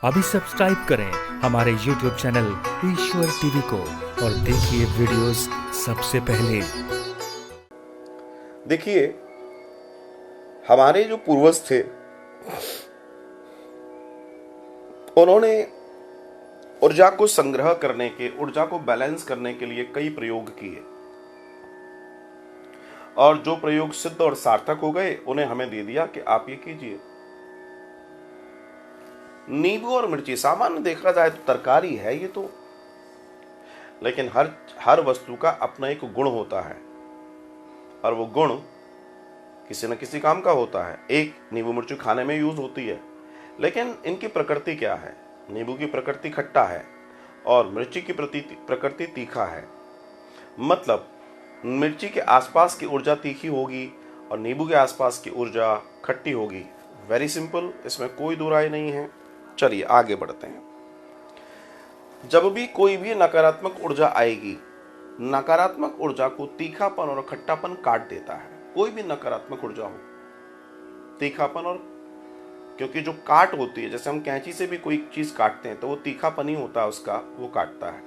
अभी सब्सक्राइब करें हमारे YouTube चैनल ईश्वर टीवी को और देखिए वीडियोस सबसे पहले। देखिए, हमारे जो पूर्वज थे उन्होंने ऊर्जा को संग्रह करने के, ऊर्जा को बैलेंस करने के लिए कई प्रयोग किए और जो प्रयोग सिद्ध और सार्थक हो गए उन्हें हमें दे दिया कि आप ये कीजिए। नींबू और मिर्ची सामान्य देखा जाए तो तरकारी है ये तो, लेकिन हर वस्तु का अपना एक गुण होता है और वो गुण किसी न किसी काम का होता है। एक नींबू मिर्ची खाने में यूज होती है, लेकिन इनकी प्रकृति क्या है? नींबू की प्रकृति खट्टा है और मिर्ची की प्रकृति तीखा है। मतलब मिर्ची के आसपास की ऊर्जा तीखी होगी और नींबू के आसपास की ऊर्जा खट्टी होगी। वेरी सिंपल, इसमें कोई दो राय नहीं है। चलिए आगे बढ़ते हैं। जब भी कोई भी नकारात्मक ऊर्जा आएगी, नकारात्मक ऊर्जा को तीखापन और खट्टापन काट देता है। कोई भी नकारात्मक ऊर्जा हो, तीखापन और, क्योंकि जो काट होती है, जैसे हम कैंची से भी कोई चीज काटते हैं तो वो तीखापन ही होता है उसका, वो काटता है।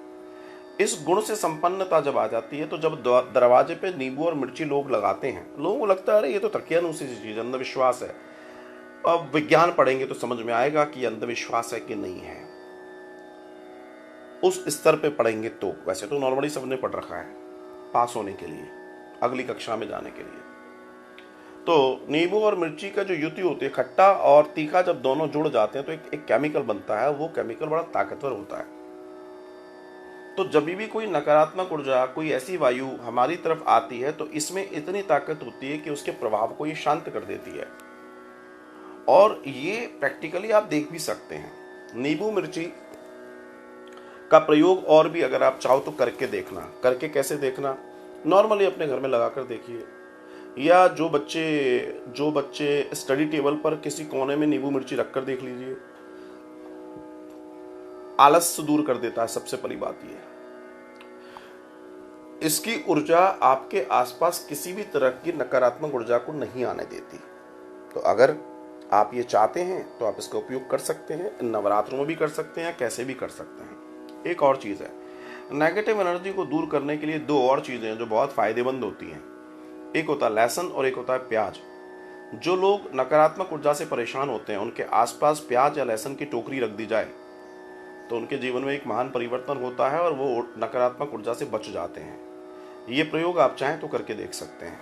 इस गुण से संपन्नता जब आ जाती है तो जब दरवाजे पे नींबू और मिर्ची लोग लगाते हैं, लोगों को लगता है अरे ये तो तकियानुसी चीज, अंधविश्वास है। अब विज्ञान पढ़ेंगे तो समझ में आएगा कि अंधविश्वास है कि नहीं है। उस स्तर पे पढ़ेंगे तो, वैसे तो नॉर्मली सबने पढ़ रखा है पास होने के लिए, अगली कक्षा में जाने के लिए। तो नींबू और मिर्ची का जो युति होती है, खट्टा और तीखा, जब दोनों जुड़ जाते हैं तो एक केमिकल बनता है। वो केमिकल बड़ा ताकतवर होता है। तो जब भी कोई नकारात्मक ऊर्जा, कोई ऐसी वायु हमारी तरफ आती है तो इसमें इतनी ताकत होती है कि उसके प्रभाव को ये शांत कर देती है। और ये प्रैक्टिकली आप देख भी सकते हैं। नींबू मिर्ची का प्रयोग और भी अगर आप चाहो तो करके देखना। करके कैसे देखना? नॉर्मली अपने घर में लगाकर देखिए, या जो बच्चे स्टडी टेबल पर किसी कोने में नींबू मिर्ची रखकर देख लीजिए। आलस्य दूर कर देता है, सबसे पहली बात यह है। इसकी ऊर्जा आपके आसपास किसी भी तरह की नकारात्मक ऊर्जा को नहीं आने देती। तो अगर आप ये चाहते हैं तो आप इसका उपयोग कर सकते हैं। नवरात्रों में भी कर सकते हैं, कैसे भी कर सकते हैं। एक और चीज है, नेगेटिव एनर्जी को दूर करने के लिए दो और चीजें हैं जो बहुत फायदेमंद होती हैं। एक होता है लहसुन और एक होता है प्याज। जो लोग नकारात्मक ऊर्जा से परेशान होते हैं, उनके आसपास प्याज या लहसुन की टोकरी रख दी जाए तो उनके जीवन में एक महान परिवर्तन होता है और वो नकारात्मक ऊर्जा से बच जाते हैं। ये प्रयोग आप चाहें तो करके देख सकते हैं।